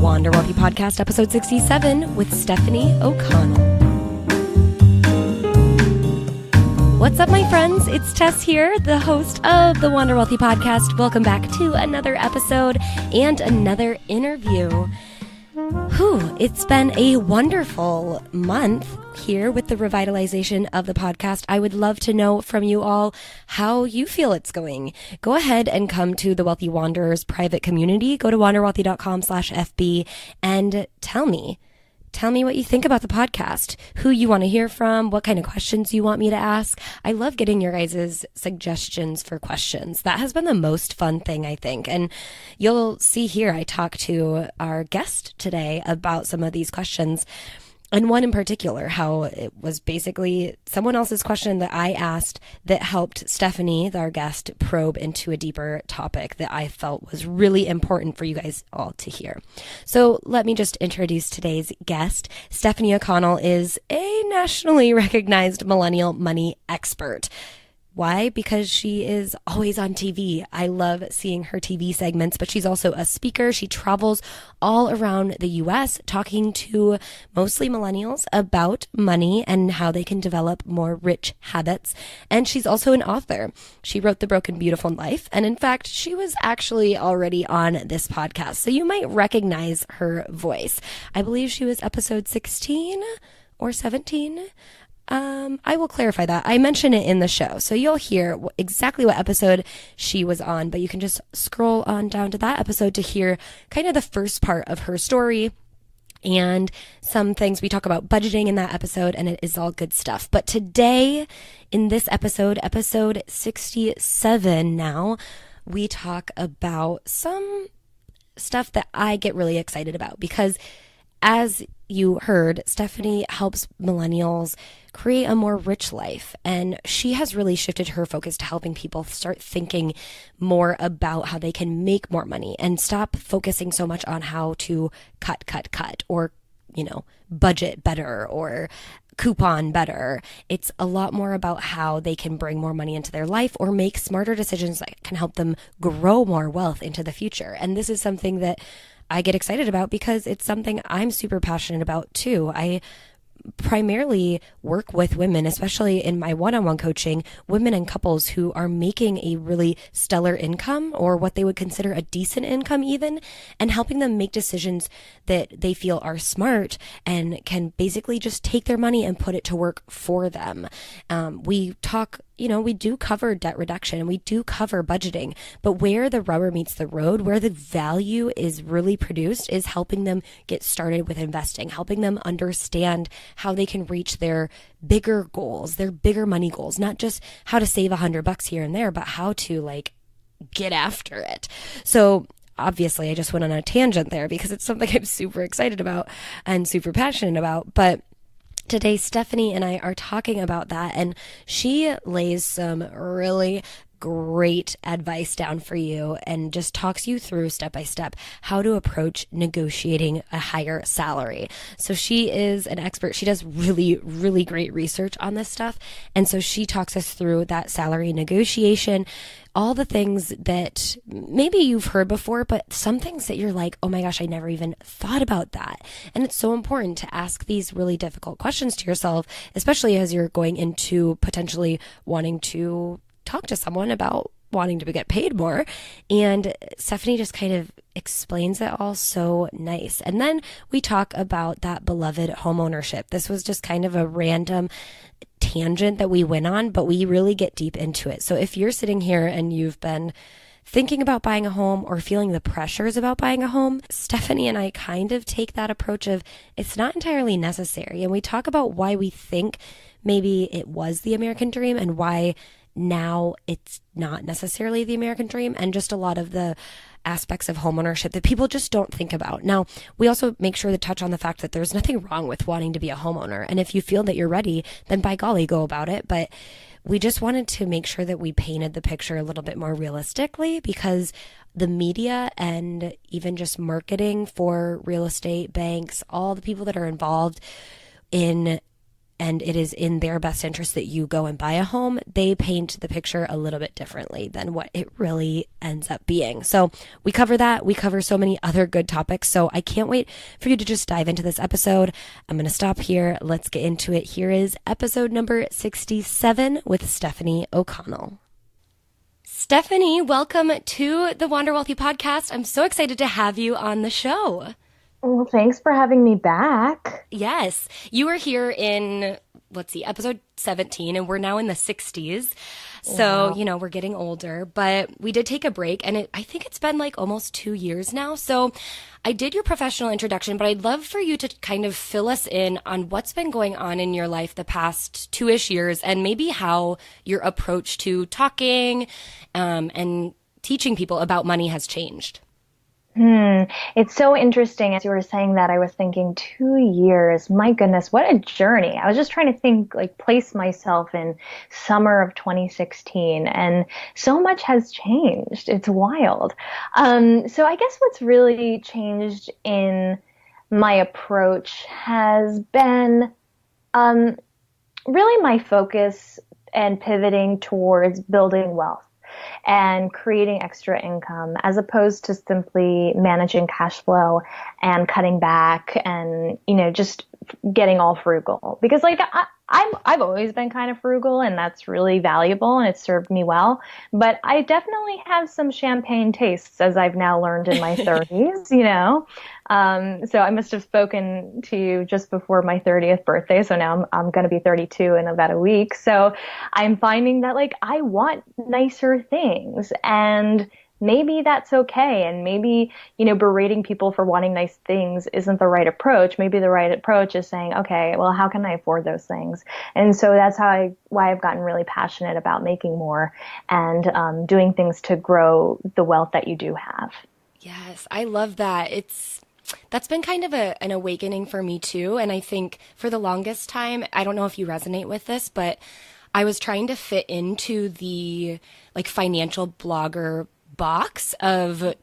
Wander Wealthy Podcast, episode 67 with Stefanie O'Connell. What's up, my friends? It's Tess here, the host of the Wander Wealthy Podcast. Welcome back to another episode and another interview. It's been a wonderful month here with the revitalization of the podcast. I would love to know from you all how you feel it's going. Go ahead and come to the Wealthy Wanderers private community. Go to wanderwealthy.com/FB and tell me what you think about the podcast, who you want to hear from, what kind of questions you want me to ask. I love getting your guys' suggestions for questions. That has been the most fun thing, I think. And you'll see here, I talked to our guest today about some of these questions. And one in particular, how it was basically someone else's question that I asked that helped Stefanie, our guest, probe into a deeper topic that I felt was really important for you guys all to hear. So let me just introduce today's guest. Stefanie O'Connell is a nationally recognized millennial money expert. Why? Because she is always on TV. I love seeing her TV segments, but she's also a speaker. She travels all around the US talking to mostly millennials about money and how they can develop more rich habits. And she's also an author. She wrote The Broken Beautiful Life. And in fact, she was actually already on this podcast. So you might recognize her voice. I believe she was episode 16 or 17. I will clarify that. I mention it in the show, so you'll hear exactly what episode she was on, but you can just scroll on down to that episode to hear kind of the first part of her story and some things. We talk about budgeting in that episode, and it is all good stuff. But today, in this episode 67 now, we talk about some stuff that I get really excited about because, as you heard, Stefanie helps millennials create a more rich life. And she has really shifted her focus to helping people start thinking more about how they can make more money and stop focusing so much on how to cut, or, budget better or coupon better. It's a lot more about how they can bring more money into their life or make smarter decisions that can help them grow more wealth into the future. And this is something that I get excited about because it's something I'm super passionate about too. I primarily work with women, especially in my one-on-one coaching, women and couples who are making a really stellar income or what they would consider a decent income even, and helping them make decisions that they feel are smart and can basically just take their money and put it to work for them. We talk, we do cover debt reduction and we do cover budgeting, but where the rubber meets the road, where the value is really produced, is helping them get started with investing, helping them understand how they can reach their bigger goals, their bigger money goals, not just how to save $100 here and there, but how to get after it. So obviously I just went on a tangent there because it's something I'm super excited about and super passionate about. But today, Stefanie and I are talking about that, and she lays some really great advice down for you and just talks you through step by step how to approach negotiating a higher salary. So she is an expert. She does really, really great research on this stuff. And so she talks us through that salary negotiation, all the things that maybe you've heard before, but some things that you're like, oh my gosh, I never even thought about that. And it's so important to ask these really difficult questions to yourself, especially as you're going into potentially wanting to talk to someone about wanting to get paid more. And Stefanie just kind of explains it all so nice. And then we talk about that beloved homeownership. This was just kind of a random tangent that we went on, but we really get deep into it. So if you're sitting here and you've been thinking about buying a home or feeling the pressures about buying a home, Stefanie and I kind of take that approach of it's not entirely necessary. And we talk about why we think maybe it was the American dream and why now it's not necessarily the American dream, and just a lot of the aspects of homeownership that people just don't think about. Now, we also make sure to touch on the fact that there's nothing wrong with wanting to be a homeowner. And if you feel that you're ready, then by golly, go about it. But we just wanted to make sure that we painted the picture a little bit more realistically, because the media and even just marketing for real estate, banks, all the people that are involved in and it is in their best interest that you go and buy a home, they paint the picture a little bit differently than what it really ends up being. So we cover that. We cover so many other good topics. So I can't wait for you to just dive into this episode. I'm going to stop here. Let's get into it. Here is episode number 67 with Stefanie O'Connell. Stefanie, welcome to the Wander Wealthy podcast. I'm so excited to have you on the show. Well, thanks for having me back. Yes. You were here in, episode 17, and we're now in the 60s. So, Wow. we're getting older, but we did take a break, and I think it's been like almost 2 years now. So I did your professional introduction, but I'd love for you to kind of fill us in on what's been going on in your life the past 2-ish years, and maybe how your approach to talking and teaching people about money has changed. It's so interesting. As you were saying that, I was thinking 2 years. My goodness, what a journey. I was just trying to think, place myself in summer of 2016, and so much has changed. It's wild. So I guess what's really changed in my approach has been really my focus and pivoting towards building wealth and creating extra income as opposed to simply managing cash flow and cutting back and, just getting all frugal. Because I've always been kind of frugal, and that's really valuable and it's served me well. But I definitely have some champagne tastes, as I've now learned in my 30s. So I must have spoken to you just before my 30th birthday. So now I'm going to be 32 in about a week. So I'm finding that I want nicer things, and maybe that's okay. And maybe, berating people for wanting nice things isn't the right approach. Maybe the right approach is saying, okay, well, how can I afford those things? And so that's why I've gotten really passionate about making more and doing things to grow the wealth that you do have. Yes, I love that. That's been kind of an awakening for me too. And I think for the longest time, I don't know if you resonate with this, but I was trying to fit into the financial blogger box of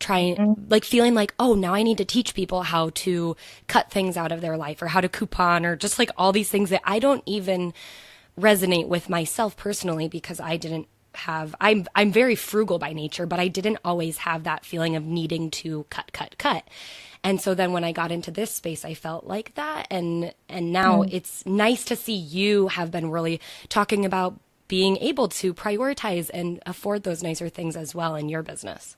feeling like, oh, now I need to teach people how to cut things out of their life or how to coupon or just all these things that I don't even resonate with myself personally, because I'm very frugal by nature, but I didn't always have that feeling of needing to cut. And so then when I got into this space, I felt like that. And now it's nice to see you have been really talking about being able to prioritize and afford those nicer things as well in your business.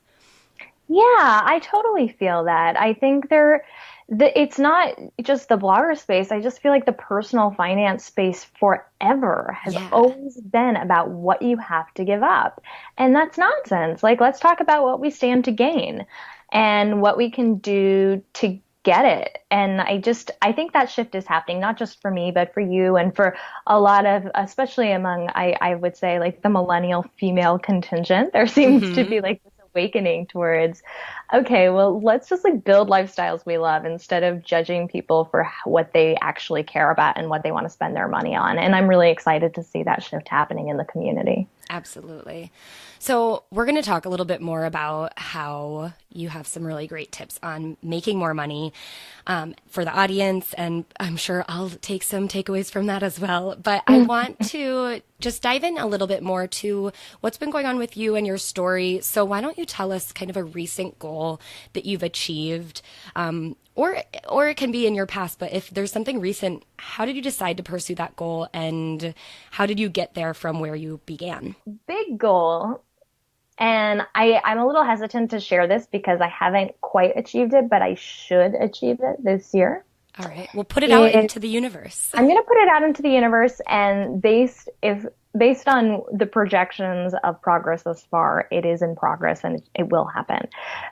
Yeah, I totally feel that. I think it's not just the blogger space. I just feel like the personal finance space forever has always been about what you have to give up. And that's nonsense. Let's talk about what we stand to gain and what we can do to get it. And I think that shift is happening, not just for me, but for you and for a lot of, especially among, I would say the millennial female contingent. There seems to be this awakening towards, okay, well, let's just build lifestyles we love instead of judging people for what they actually care about and what they want to spend their money on. And I'm really excited to see that shift happening in the community. Absolutely. So we're going to talk a little bit more about how you have some really great tips on making more money for the audience. And I'm sure I'll take some takeaways from that as well. But I want to just dive in a little bit more to what's been going on with you and your story. So why don't you tell us kind of a recent goal that you've achieved, or it can be in your past, but if there's something recent, how did you decide to pursue that goal and how did you get there from where you began? Big goal. And I'm a little hesitant to share this because I haven't quite achieved it, but I should achieve it this year. All right. Well, put it out into the universe. I'm going to put it out into the universe, and based on the projections of progress thus far, it is in progress and it will happen.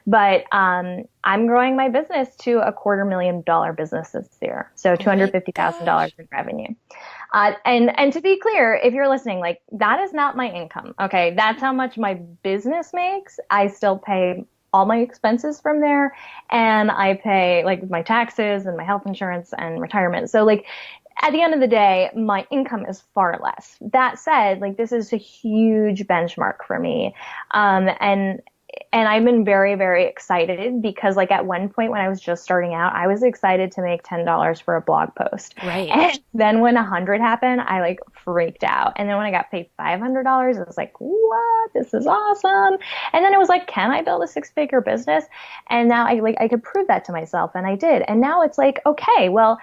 But I'm growing my business to a $250,000 business this year. So $250,000 in revenue. And to be clear, if you're listening, that is not my income. Okay. That's how much my business makes. I still pay all my expenses from there, and I pay my taxes and my health insurance and retirement. So at the end of the day, my income is far less. That said, this is a huge benchmark for me. And and I've been very, very excited because like at one point when I was just starting out, I was excited to make $10 for a blog post. Right. And then when 100 happened, I like freaked out. And then when I got paid $500, I was like, what? This is awesome. And then it was like, can I build a 6-figure business? And now I could prove that to myself, and I did. And now it's like, okay, well,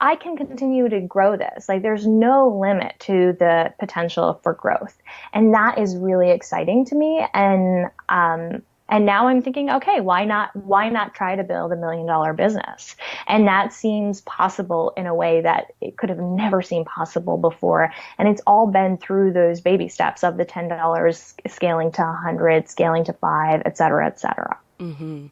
I can continue to grow this. Like there's no limit to the potential for growth. And that is really exciting to me. And now I'm thinking, okay, why not try to build $1 million business? And that seems possible in a way that it could have never seemed possible before. And it's all been through those baby steps of the $10 scaling to 100, scaling to 5, et cetera, et cetera. Mm-hmm.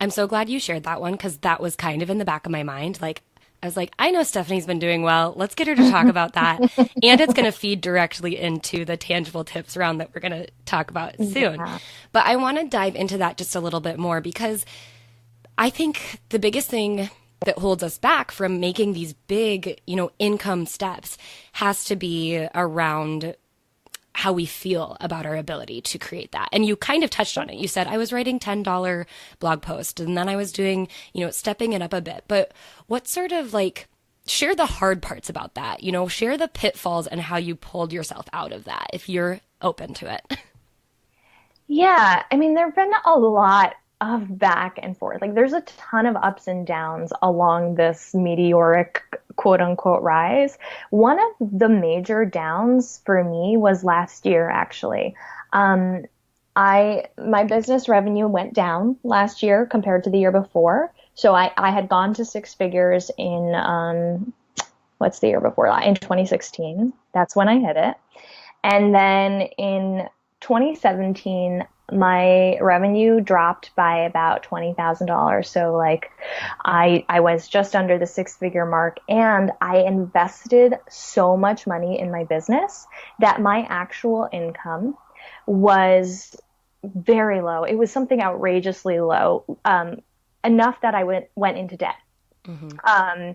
I'm so glad you shared that one, because that was kind of in the back of my mind. Like, I was like, I know Stefanie's been doing well. Let's get her to talk about that. And it's going to feed directly into the tangible tips around that we're going to talk about soon. Yeah. But I want to dive into that just a little bit more, because I think the biggest thing that holds us back from making these big, income steps has to be around how we feel about our ability to create that. And you kind of touched on it. You said, I was writing $10 blog posts, and then I was doing, stepping it up a bit. But what sort of share the hard parts about that, share the pitfalls and how you pulled yourself out of that, if you're open to it. Yeah. I mean, there've been a lot of back and forth. Like there's a ton of ups and downs along this meteoric quote unquote rise. One of the major downs for me was last year, actually. My business revenue went down last year compared to the year before. So I had gone to 6 figures in, what's the year before that? In 2016. That's when I hit it. And then in 2017, my revenue dropped by about $20,000. So I was just under the 6-figure mark, and I invested so much money in my business that my actual income was very low. It was something outrageously low, enough that I went into debt. Mm-hmm.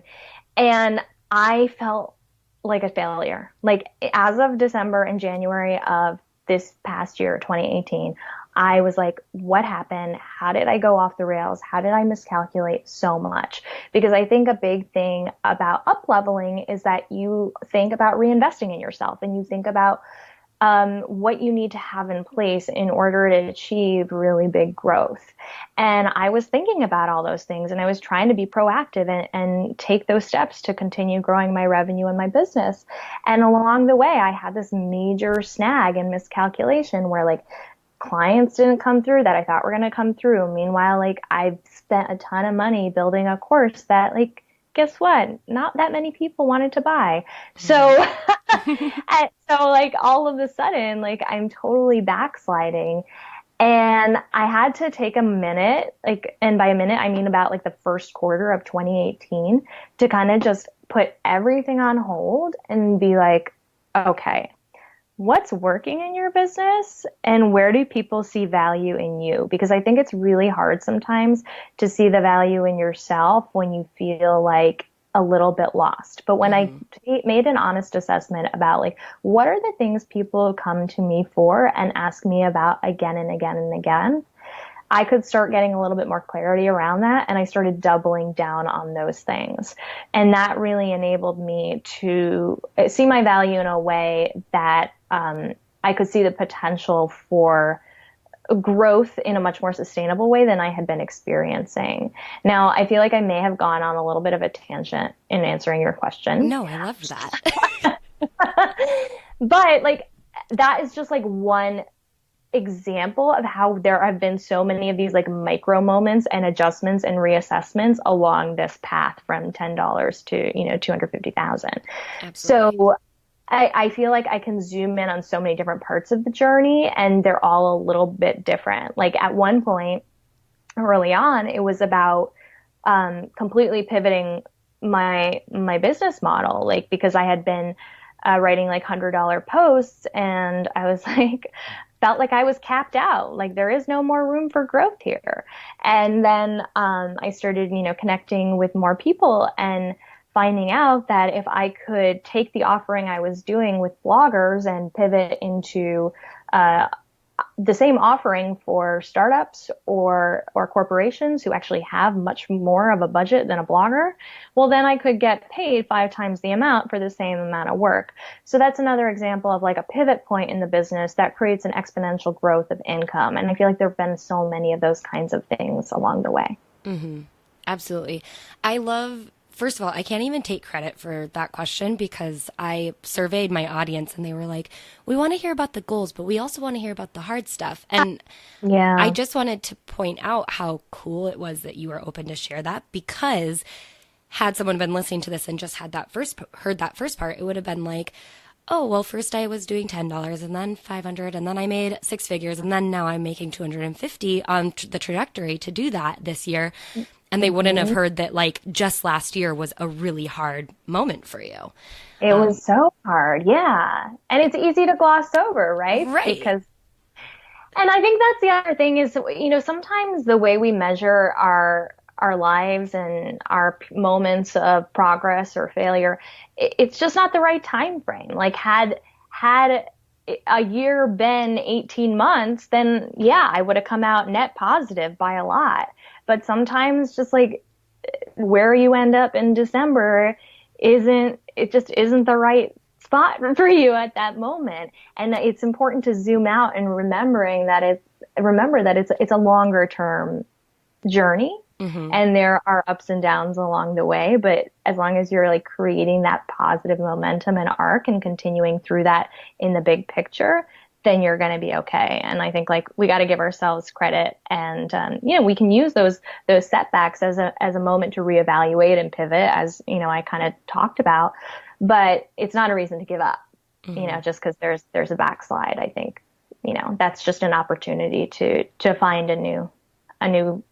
And I felt like a failure. Like as of December and January of this past year, 2018, I was like, what happened? How did I go off the rails? How did I miscalculate so much? Because I think a big thing about up leveling is that you think about reinvesting in yourself, and you think about what you need to have in place in order to achieve really big growth. And I was thinking about all those things, and I was trying to be proactive and take those steps to continue growing my revenue and my business. And along the way, I had this major snag and miscalculation where clients didn't come through that I thought were going to come through. Meanwhile, I've spent a ton of money building a course that guess what? Not that many people wanted to buy. So, all of a sudden, I'm totally backsliding. And I had to take a minute, and by a minute, I mean about the first quarter of 2018, to kind of just put everything on hold and be like, okay, what's working in your business, and where do people see value in you? Because I think it's really hard sometimes to see the value in yourself when you feel a little bit lost. But when I made an honest assessment about what are the things people come to me for and ask me about again and again and again, I could start getting a little bit more clarity around that. And I started doubling down on those things. And that really enabled me to see my value in a way that I could see the potential for growth in a much more sustainable way than I had been experiencing. Now, I feel like I may have gone on a little bit of a tangent in answering your question. No, I love that. But that is just one example of how there have been so many of these micro moments and adjustments and reassessments along this path from $10 to, 250,000. So I feel like I can zoom in on so many different parts of the journey, and they're all a little bit different. At one point early on, it was about completely pivoting my business model, because I had been writing $100 posts, and I was felt like I was capped out. There is no more room for growth here. And then I started, connecting with more people and finding out that if I could take the offering I was doing with bloggers and pivot into the same offering for startups or corporations who actually have much more of a budget than a blogger, well, then I could get paid 5 times the amount for the same amount of work. So that's another example of like a pivot point in the business that creates an exponential growth of income. And I feel like there have been so many of those kinds of things along the way. Mm-hmm. Absolutely. I love, first of all, I can't even take credit for that question because I surveyed my audience and they were like, we want to hear about the goals, but we also want to hear about the hard stuff. And yeah, I just wanted to point out how cool it was that you were open to share that, because had someone been listening to this and just heard that first part, it would have been like, oh, well, first I was doing $10 and then $500 and then I made 6 figures and then now I'm making $250 on the trajectory to do that this year. And they wouldn't have heard that like just last year was a really hard moment for you. It was so hard. Yeah. And it's easy to gloss over, right? Right. Because, and I think that's the other thing is, sometimes the way we measure our lives and our moments of progress or failure, it's just not the right time frame. Like had a year been 18 months, then yeah, I would have come out net positive by a lot. But sometimes just like where you end up in December isn't the right spot for you at that moment. And it's important to zoom out and remember that it's a longer term journey. Mm-hmm. And there are ups and downs along the way, but as long as you're like creating that positive momentum and arc and continuing through that in the big picture, then you're going to be okay. And I think like we got to give ourselves credit, and we can use those setbacks as a moment to reevaluate and pivot, as I kind of talked about. But it's not a reason to give up, mm-hmm. Just because there's a backslide. I think that's just an opportunity to find a new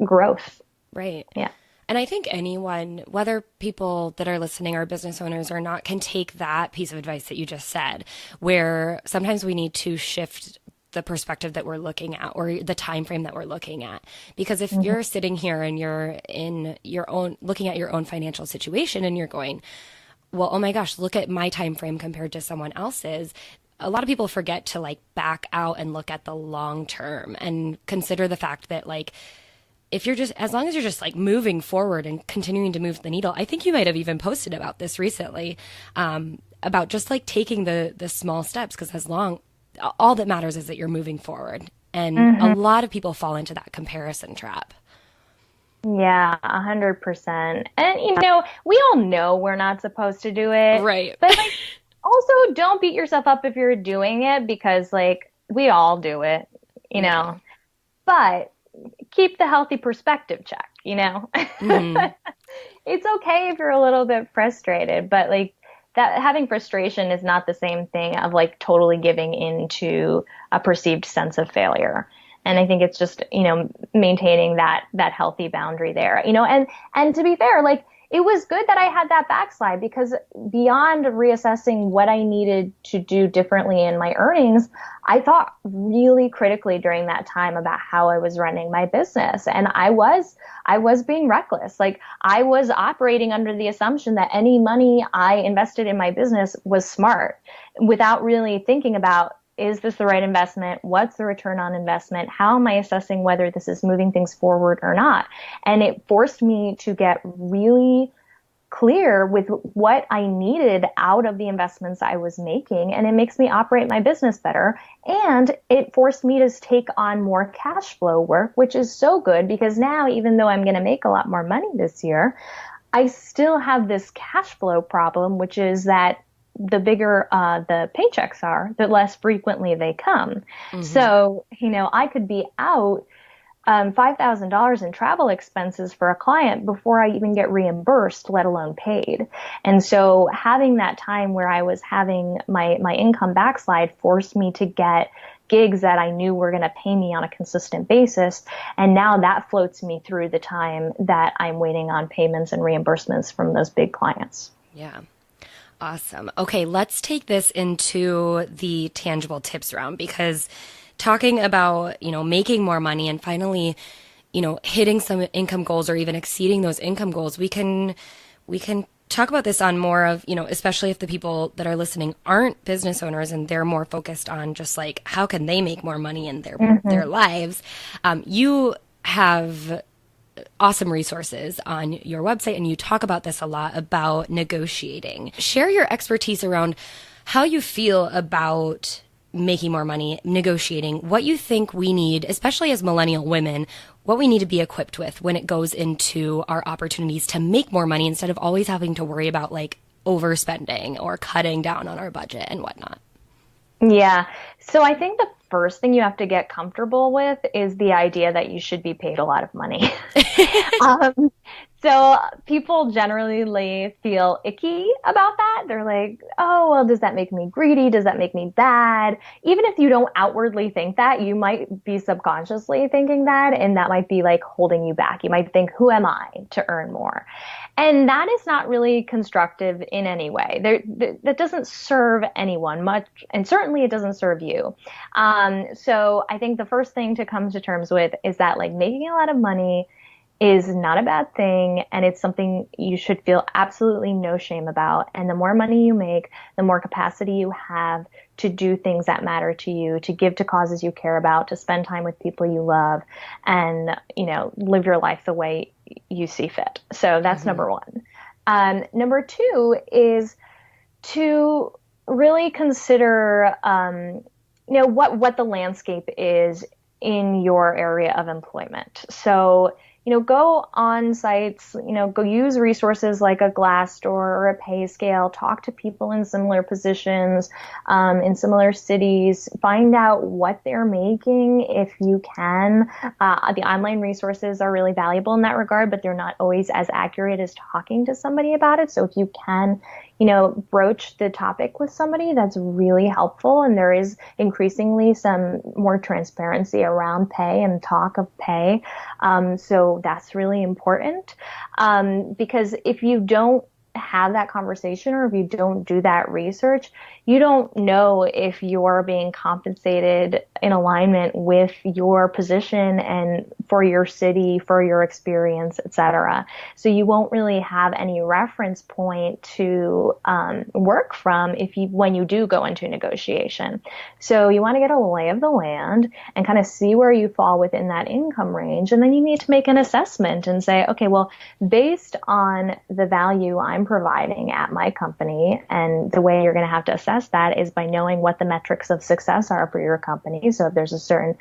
growth. Right. Yeah. And I think anyone, whether people that are listening are business owners or not, can take that piece of advice that you just said, where sometimes we need to shift the perspective that we're looking at or the time frame that we're looking at. Because if mm-hmm. you're sitting here and you're in your own, looking at your own financial situation and you're going, well, oh my gosh, look at my time frame compared to someone else's. A lot of people forget to like back out and look at the long term and consider the fact that like, if you're just, as long as you're just like moving forward and continuing to move the needle, I think you might have even posted about this recently, about just like taking the small steps, because all that matters is that you're moving forward. And mm-hmm. a lot of people fall into that comparison trap. Yeah, 100%. And we all know we're not supposed to do it. Right. But like, also don't beat yourself up if you're doing it, because like we all do it, Yeah. But keep the healthy perspective check, Mm-hmm. It's okay if you're a little bit frustrated, but like that, having frustration is not the same thing of like totally giving into a perceived sense of failure. And I think it's just, maintaining that healthy boundary there, and to be fair, like it was good that I had that backslide, because beyond reassessing what I needed to do differently in my earnings, I thought really critically during that time about how I was running my business. And I was being reckless. Like I was operating under the assumption that any money I invested in my business was smart, without really thinking about, is this the right investment? What's the return on investment? How am I assessing whether this is moving things forward or not? And it forced me to get really clear with what I needed out of the investments I was making. And it makes me operate my business better. And it forced me to take on more cash flow work, which is so good, because now, even though I'm going to make a lot more money this year, I still have this cash flow problem, which is that the bigger the paychecks are, the less frequently they come. Mm-hmm. So, I could be out $5,000 in travel expenses for a client before I even get reimbursed, let alone paid. And so having that time where I was having my income backslide forced me to get gigs that I knew were going to pay me on a consistent basis. And now that floats me through the time that I'm waiting on payments and reimbursements from those big clients. Yeah. Awesome. Okay, let's take this into the tangible tips round, because talking about, making more money and finally, hitting some income goals or even exceeding those income goals, we can talk about this on more of, especially if the people that are listening aren't business owners and they're more focused on just like, how can they make more money in their lives? You have awesome resources on your website, and you talk about this a lot about negotiating. Share your expertise around how you feel about making more money, negotiating, what you think we need, especially as millennial women, what we need to be equipped with when it goes into our opportunities to make more money instead of always having to worry about like overspending or cutting down on our budget and whatnot. Yeah. So I think the first thing you have to get comfortable with is the idea that you should be paid a lot of money. So people generally feel icky about that. They're like, oh, well, does that make me greedy? Does that make me bad? Even if you don't outwardly think that, you might be subconsciously thinking that, and that might be like holding you back. You might think, who am I to earn more? And that is not really constructive in any way. That doesn't serve anyone much, and certainly it doesn't serve you. So I think the first thing to come to terms with is that like making a lot of money is not a bad thing, and it's something you should feel absolutely no shame about. And the more money you make, the more capacity you have to do things that matter to you, to give to causes you care about, to spend time with people you love, and, live your life the way you see fit. So that's number one. Number two is to really consider, what the landscape is in your area of employment. So, go on sites, go use resources like a Glassdoor or a pay scale, talk to people in similar positions, in similar cities, find out what they're making if you can. The online resources are really valuable in that regard, but they're not always as accurate as talking to somebody about it. So if you can, broach the topic with somebody, that's really helpful. And there is increasingly some more transparency around pay and talk of pay. So that's really important. Because if you don't have that conversation, or if you don't do that research, you don't know if you're being compensated in alignment with your position and for your city, for your experience, etc. So you won't really have any reference point to work from when you do go into negotiation. So you want to get a lay of the land and kind of see where you fall within that income range, and then you need to make an assessment and say, okay, well, based on the value I'm providing at my company, and the way you're going to have to assess that is by knowing what the metrics of success are for your company. So if there's a certain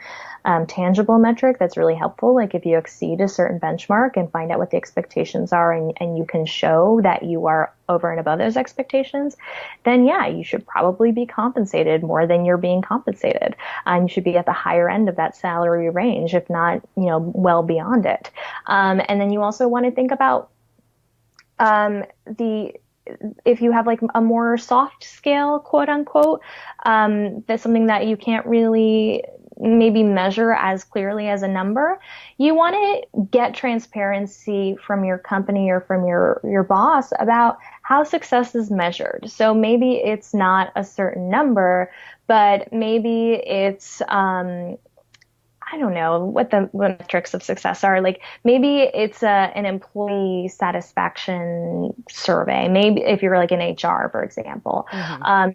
tangible metric that's really helpful, like if you exceed a certain benchmark and find out what the expectations are, and you can show that you are over and above those expectations, then yeah, you should probably be compensated more than you're being compensated. You should be at the higher end of that salary range, if not, well beyond it. And then you also want to think about if you have like a more soft scale, quote unquote, that's something that you can't really maybe measure as clearly as a number. You want to get transparency from your company or from your boss about how success is measured. So maybe it's not a certain number, but maybe it's, I don't know what the metrics of success are. Like maybe it's an employee satisfaction survey. Maybe if you're like in HR, for example,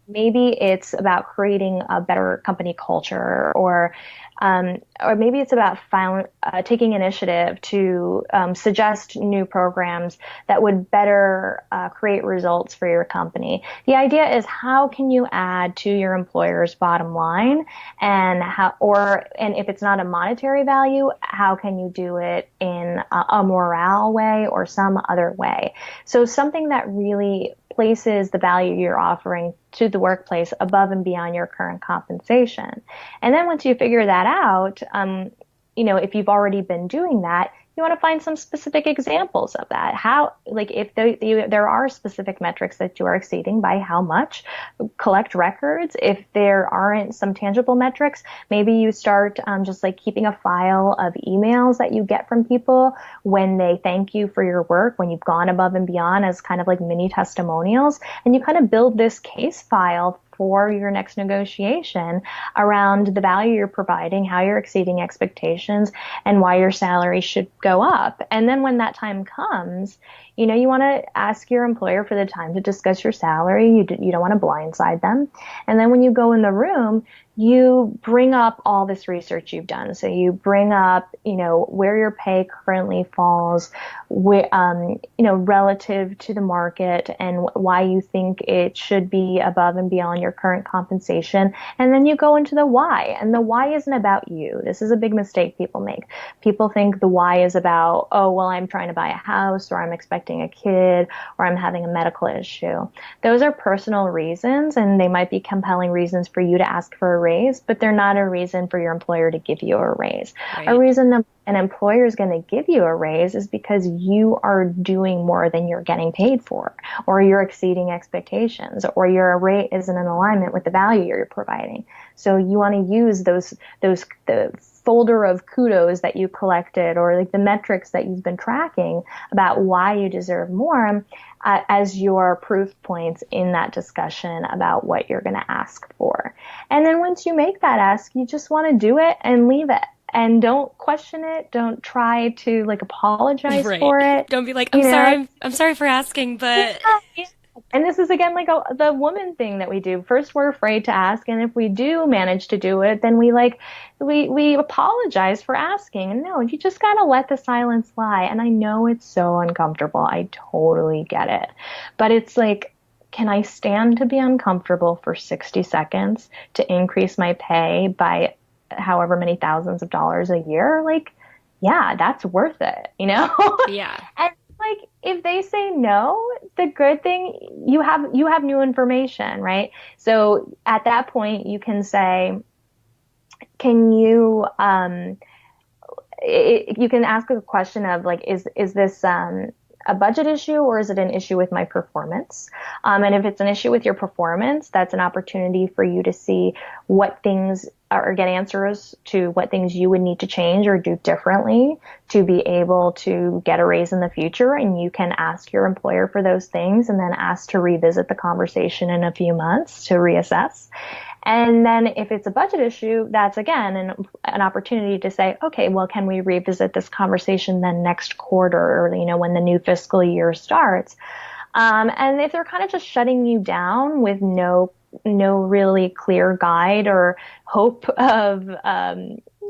maybe it's about creating a better company culture, or maybe it's about taking initiative to suggest new programs that would better create results for your company. The idea is, how can you add to your employer's bottom line, and if it's not a monetary value, how can you do it in a morale way or some other way? So something that really places the value you're offering to the workplace above and beyond your current compensation. And then once you figure that out, if you've already been doing that, you want to find some specific examples of that. How, like if there are specific metrics that you are exceeding, by how much, collect records. If there aren't some tangible metrics, maybe you start just like keeping a file of emails that you get from people when they thank you for your work, when you've gone above and beyond, as kind of like mini testimonials. And you kind of build this case file for your next negotiation around the value you're providing, how you're exceeding expectations, and why your salary should go up. And then when that time comes, you know, you want to ask your employer for the time to discuss your salary. You don't want to blindside them. And then when you go in the room, you bring up all this research you've done. So you bring up, you know, where your pay currently falls, you know, relative to the market, and why you think it should be above and beyond your current compensation. And then you go into the why. And the why isn't about you. This is a big mistake people make. People think the why is about, oh, well, I'm trying to buy a house, or I'm expecting a kid, or I'm having a medical issue. Those are personal reasons, and they might be compelling reasons for you to ask for a raise, but they're not a reason for your employer to give you a raise. Right. A reason an employer is going to give you a raise is because you are doing more than you're getting paid for, or you're exceeding expectations, or your rate isn't in alignment with the value you're providing. So you want to use the folder of kudos that you collected, or like the metrics that you've been tracking about why you deserve more, as your proof points in that discussion about what you're going to ask for. And then once you make that ask, you just want to do it and leave it. And don't question it. Don't try to like apologize for it. Don't be like, I'm sorry for asking, but. Yeah. And this is again like the woman thing that we do. First, we're afraid to ask, and if we do manage to do it, then we apologize for asking. And no, you just gotta let the silence lie. And I know it's so uncomfortable. I totally get it. But it's like, can I stand to be uncomfortable for 60 seconds to increase my pay by however many thousands of dollars a year? Like, yeah, that's worth it, you know? Yeah. And like, if they say no, the good thing, you have new information, right? So at that point, you can say, can you, you can ask a question of like, is this, a budget issue, or is it an issue with my performance? And if it's an issue with your performance, that's an opportunity for you to see what things or get answers to what things you would need to change or do differently to be able to get a raise in the future. And you can ask your employer for those things, and then ask to revisit the conversation in a few months to reassess. And then if it's a budget issue, that's again an opportunity to say, okay, well, can we revisit this conversation then next quarter, or, you know, when the new fiscal year starts? And if they're kind of just shutting you down with no really clear guide or hope of,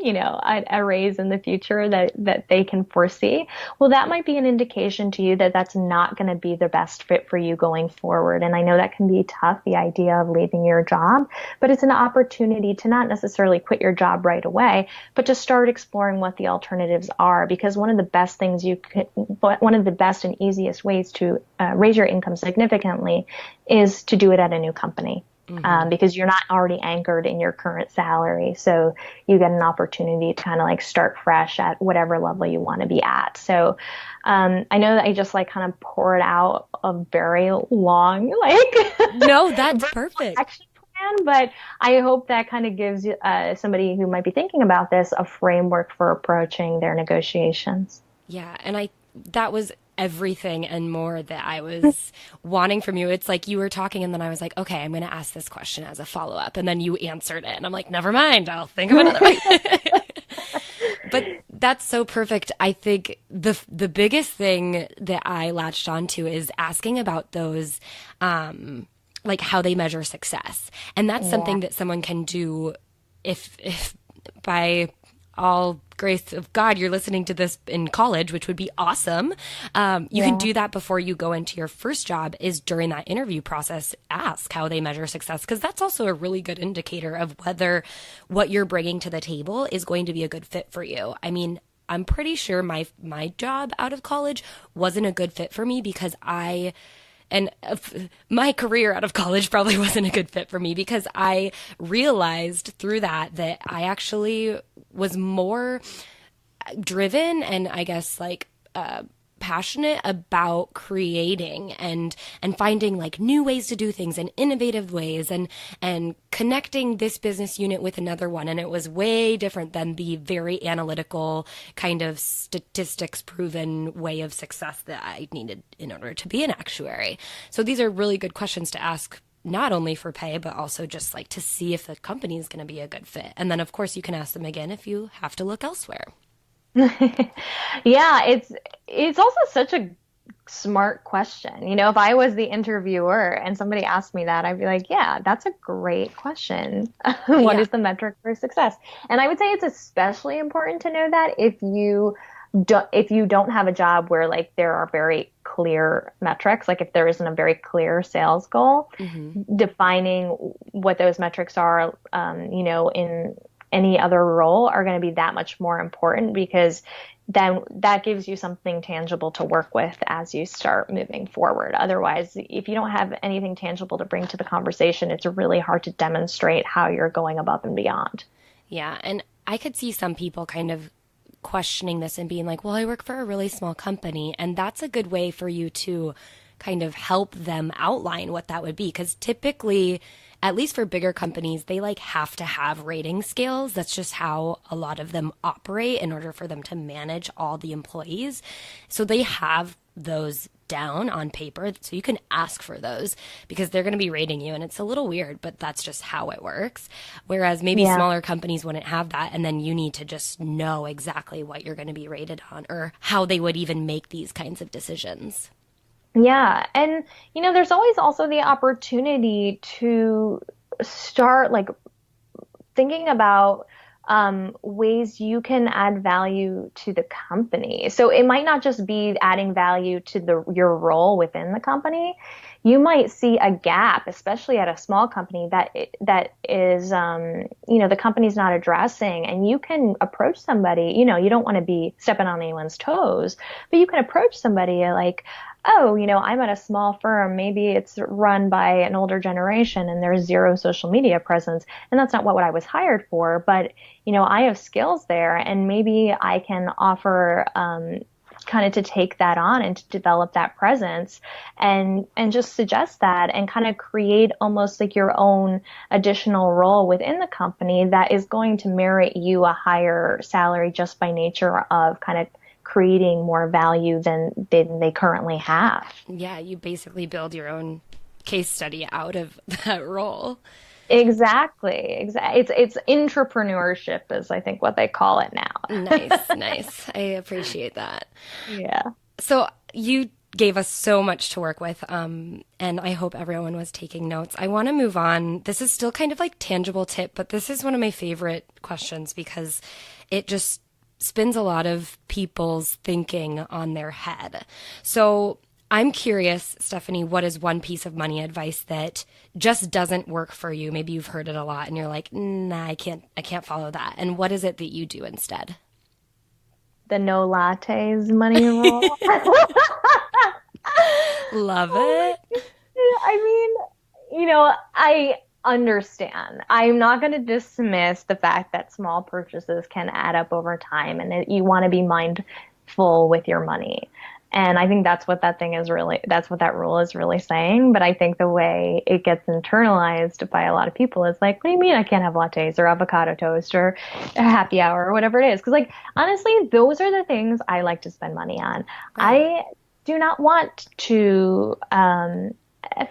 you know, a raise in the future that they can foresee, well, that might be an indication to you that that's not going to be the best fit for you going forward. And I know that can be tough, the idea of leaving your job, but it's an opportunity to not necessarily quit your job right away, but to start exploring what the alternatives are. Because one of the best and easiest ways to raise your income significantly is to do it at a new company. Because you're not already anchored in your current salary. So you get an opportunity to kind of like start fresh at whatever level you want to be at. So I know that I just like kind of poured out a very long, like, no, that's perfect action plan, but I hope that kind of gives somebody who might be thinking about this a framework for approaching their negotiations. Yeah. And that was everything and more that I was wanting from you. It's like you were talking, and then I was like, okay, I'm going to ask this question as a follow-up. And then you answered it. And I'm like, never mind, I'll think of another. But that's so perfect. I think the biggest thing that I latched onto is asking about those, like how they measure success. And that's something that someone can do if by all grace of God, you're listening to this in college, which would be awesome. You can do that before you go into your first job, is during that interview process, ask how they measure success, because that's also a really good indicator of whether what you're bringing to the table is going to be a good fit for you. I mean, I'm pretty sure my job out of college wasn't a good fit for me because my career out of college probably wasn't a good fit for me because I realized through that I actually was more driven and I guess like passionate about creating and finding like new ways to do things and innovative ways and connecting this business unit with another one. And it was way different than the very analytical kind of statistics proven way of success that I needed in order to be an actuary. So these are really good questions to ask not only for pay, but also just like to see if the company is going to be a good fit. And then, of course, you can ask them again if you have to look elsewhere. Yeah, it's also such a smart question. You know, if I was the interviewer and somebody asked me that, I'd be like, yeah, that's a great question. What Yeah. is the metric for success? And I would say it's especially important to know that if you don't have a job where like there are very clear metrics, like if there isn't a very clear sales goal, defining what those metrics are, you know, in any other role are going to be that much more important, because then that gives you something tangible to work with as you start moving forward. Otherwise, if you don't have anything tangible to bring to the conversation, it's really hard to demonstrate how you're going above and beyond. Yeah. And I could see some people kind of questioning this and being like, well, I work for a really small company. And that's a good way for you to kind of help them outline what that would be. Because typically, at least for bigger companies, they like have to have rating scales. That's just how a lot of them operate in order for them to manage all the employees. So they have those down on paper. So you can ask for those because they're going to be rating you. And it's a little weird, but that's just how it works. Whereas maybe smaller companies wouldn't have that. And then you need to just know exactly what you're going to be rated on or how they would even make these kinds of decisions. Yeah. And, you know, there's always also the opportunity to start like thinking about ways you can add value to the company. So it might not just be adding value to your role within the company. You might see a gap, especially at a small company that is, you know, the company's not addressing, and you can approach somebody. You know, you don't want to be stepping on anyone's toes, but you can approach somebody like, oh, you know, I'm at a small firm. Maybe it's run by an older generation and there's zero social media presence. And that's not what I was hired for. But, you know, I have skills there, and maybe I can offer kind of to take that on and to develop that presence and just suggest that and kind of create almost like your own additional role within the company that is going to merit you a higher salary just by nature of kind of creating more value than they currently have. Yeah, you basically build your own case study out of that role. Exactly. It's entrepreneurship is I think what they call it now. Nice. I appreciate that. Yeah. So you gave us so much to work with, and I hope everyone was taking notes. I want to move on. This is still kind of like tangible tip, but this is one of my favorite questions because it just spins a lot of people's thinking on their head. So I'm curious, Stefanie, what is one piece of money advice that just doesn't work for you? Maybe you've heard it a lot and you're like, nah, I can't follow that. And what is it that you do instead? The no lattes money rule. Love it. I mean, you know, I understand. I'm not going to dismiss the fact that small purchases can add up over time and that you want to be mindful with your money. And I think that's what that rule is really saying. But I think the way it gets internalized by a lot of people is like, what do you mean I can't have lattes or avocado toast or a happy hour or whatever it is? Because like, honestly, those are the things I like to spend money on. Right. I do not want to,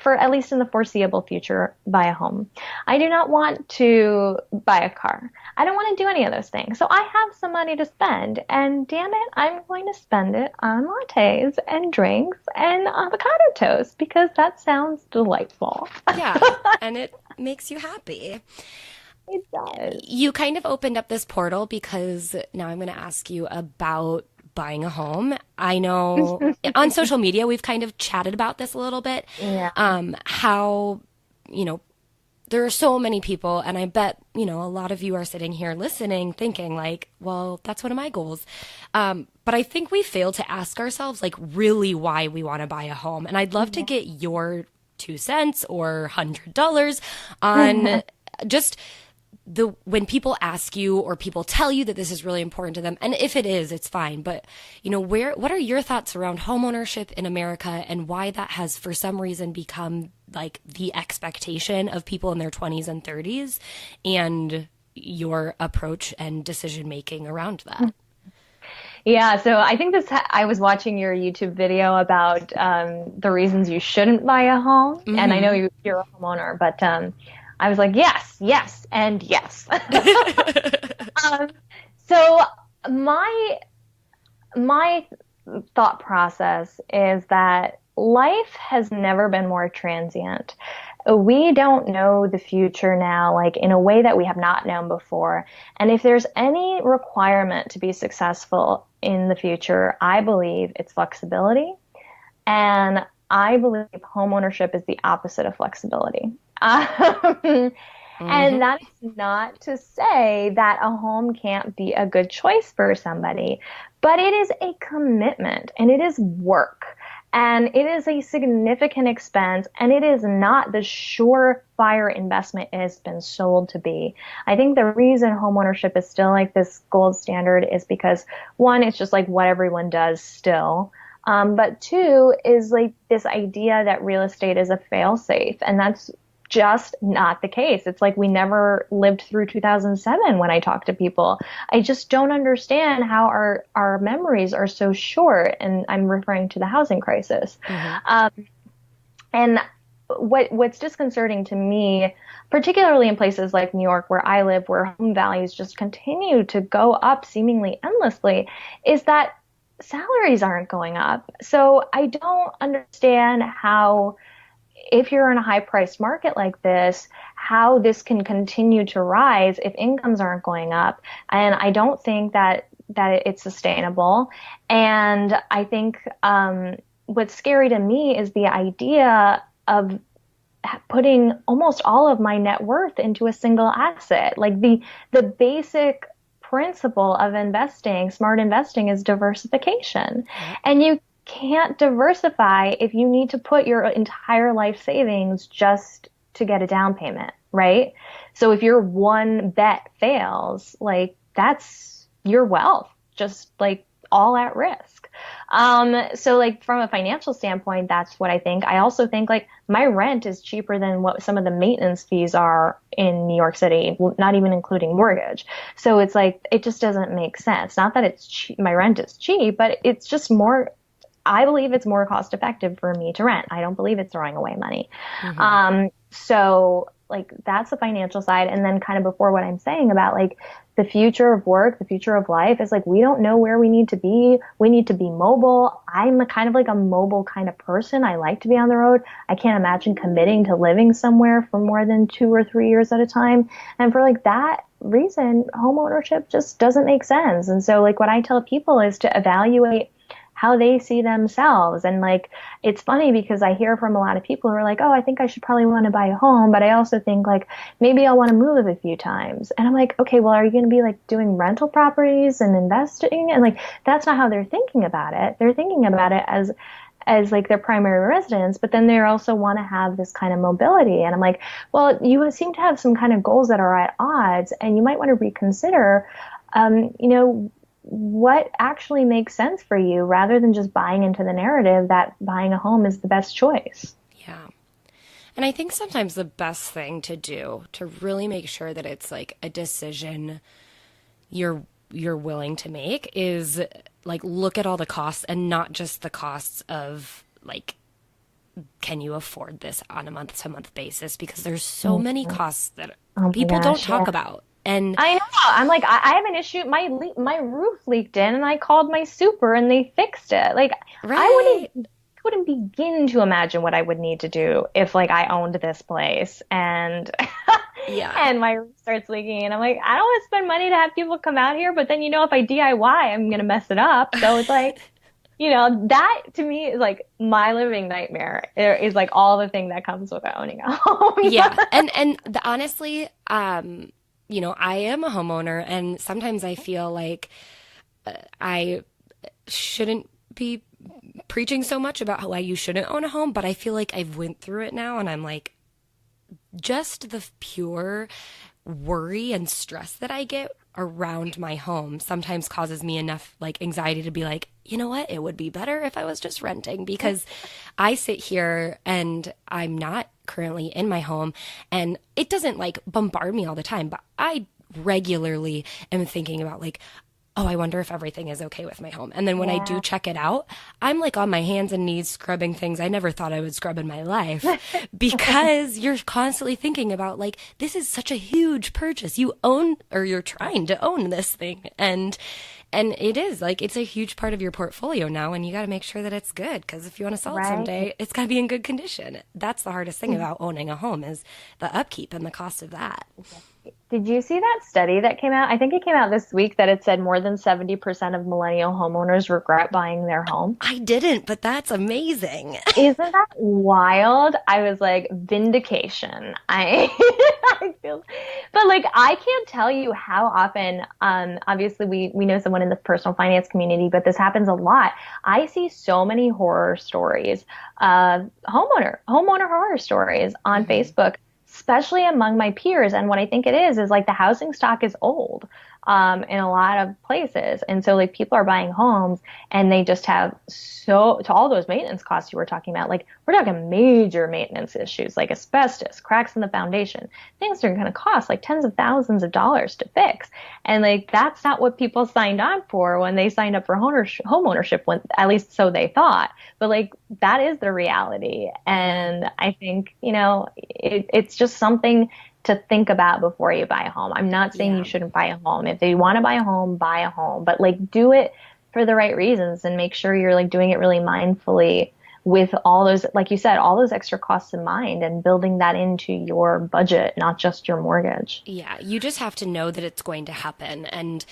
for at least in the foreseeable future, buy a home. I do not want to buy a car. I don't want to do any of those things. So I have some money to spend, and damn it, I'm going to spend it on lattes and drinks and avocado toast because that sounds delightful. Yeah, and it makes you happy. It does. You kind of opened up this portal because now I'm going to ask you about buying a home. I know on social media, we've kind of chatted about this a little bit. Yeah. How, you know, there are so many people, and I bet, you know, a lot of you are sitting here listening thinking like, well, that's one of my goals. But I think we fail to ask ourselves like really why we want to buy a home. And I'd love to get your 2 cents or $100 on just when people ask you or people tell you that this is really important to them, and if it is, it's fine. But, you know, what are your thoughts around homeownership in America and why that has for some reason become like the expectation of people in their 20s and 30s, and your approach and decision making around that? Yeah, so I think I was watching your YouTube video about the reasons you shouldn't buy a home, and I know Hmm. you're a homeowner, but I was like, yes, yes, and yes. Um, so my my thought process is that life has never been more transient. We don't know the future now, like in a way that we have not known before. And if there's any requirement to be successful in the future, I believe it's flexibility. And I believe homeownership is the opposite of flexibility. And Hmm. that is not to say that a home can't be a good choice for somebody, but it is a commitment and it is work and it is a significant expense and it is not the surefire investment it has been sold to be. I think the reason homeownership is still like this gold standard is because one, it's just like what everyone does still. But two is like this idea that real estate is a fail safe. And that's just not the case. It's like we never lived through 2007 when I talk to people. I just don't understand how our memories are so short. And I'm referring to the housing crisis. Hmm. Um, and what's disconcerting to me, particularly in places like New York, where I live, where home values just continue to go up seemingly endlessly, is that salaries aren't going up. So I don't understand how, if you're in a high priced market like this, how this can continue to rise if incomes aren't going up. And I don't think that it's sustainable. And I think what's scary to me is the idea of putting almost all of my net worth into a single asset. Like the basic principle of investing, smart investing, is diversification. Yep. And you can't diversify if you need to put your entire life savings just to get a down payment, right? So if your one bet fails, like that's your wealth, just like all at risk. So like from a financial standpoint, that's what I think. I also think like my rent is cheaper than what some of the maintenance fees are in New York City, not even including mortgage. So it's like, it just doesn't make sense. Not that it's cheap, my rent is cheap, but it's just more, I believe it's more cost effective for me to rent. I don't believe it's throwing away money. Hmm. So like that's the financial side. And then kind of before what I'm saying about like the future of work, the future of life is like, we don't know where we need to be. We need to be mobile. I'm a kind of like a mobile kind of person. I like to be on the road. I can't imagine committing to living somewhere for more than 2 or 3 years at a time. And for like that reason, home ownership just doesn't make sense. And so like what I tell people is to evaluate how they see themselves. And like, it's funny because I hear from a lot of people who are like, oh, I think I should probably want to buy a home, but I also think like maybe I'll want to move a few times. And I'm like, okay, well, are you going to be like doing rental properties and investing? And like, that's not how they're thinking about it. They're thinking about it as like their primary residence, but then they also want to have this kind of mobility. And I'm like, well, you seem to have some kind of goals that are at odds, and you might want to reconsider, you know, what actually makes sense for you rather than just buying into the narrative that buying a home is the best choice. Yeah. And I think sometimes the best thing to do to really make sure that it's like a decision you're willing to make is like look at all the costs and not just the costs of like can you afford this on a month to month basis, because there's so many Mhm. costs that Oh my people don't gosh, yeah. talk about. And I know. I'm like, I have an issue. My roof leaked in, and I called my super, and they fixed it. Like, I right. wouldn't begin to imagine what I would need to do if like I owned this place and Yeah. and my roof starts leaking, and I'm like, I don't want to spend money to have people come out here, but then if I DIY, I'm gonna mess it up. So it's like, that to me is like my living nightmare. It is like all the thing that comes with owning a home. Yeah. Honestly, I am a homeowner, and sometimes I feel like I shouldn't be preaching so much about why you shouldn't own a home, but I feel like I've went through it now, and I'm like, just the pure worry and stress that I get around my home sometimes causes me enough like anxiety to be like, you know what? It would be better if I was just renting, because I sit here and I'm not currently in my home, and it doesn't like bombard me all the time, but I regularly am thinking about like, oh, I wonder if everything is okay with my home. And then when I do Yeah. check it out, I'm like on my hands and knees scrubbing things I never thought I would scrub in my life because you're constantly thinking about like, this is such a huge purchase. You own, or you're trying to own this thing. And it is like, it's a huge part of your portfolio now, and you got to make sure that it's good, because if you want to sell it Right. someday, it's got to be in good condition. That's the hardest thing about owning a home, is the upkeep and the cost of that. Did you see that study that came out? I think it came out this week that it said more than 70% of millennial homeowners regret buying their home. I didn't, but that's amazing. Isn't that wild? I was like, vindication. I feel, but like, I can't tell you how often, obviously we know someone in the personal finance community, but this happens a lot. I see so many horror stories, homeowner horror stories on Facebook, especially among my peers. And what I think it is like the housing stock is old, in a lot of places. And so like people are buying homes and they just have to all those maintenance costs you were talking about, like we're talking major maintenance issues like asbestos, cracks in the foundation, things that are going to cost like tens of thousands of dollars to fix. And like, that's not what people signed on for when they signed up for home ownership, when, at least so they thought. But like, that is the reality. And I think, it's just something to think about before you buy a home. I'm not saying you shouldn't buy a home. If you want to buy a home, but like do it for the right reasons and make sure you're like doing it really mindfully with all those, like you said, all those extra costs in mind, and building that into your budget, not just your mortgage. Yeah, you just have to know that it's going to happen. And,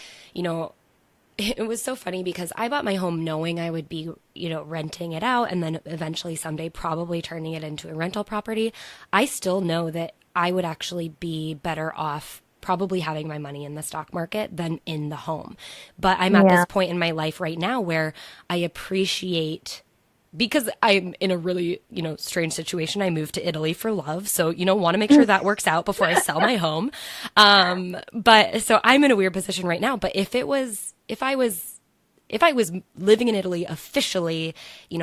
it was so funny because I bought my home knowing I would be, renting it out and then eventually someday probably turning it into a rental property. I still know that I would actually be better off probably having my money in the stock market than in the home. But I'm at this point in my life right now where I appreciate, because I'm in a really, strange situation. I moved to Italy for love. So, want to make sure that works out before I sell my home. But so I'm in a weird position right now. But if I was living in Italy officially,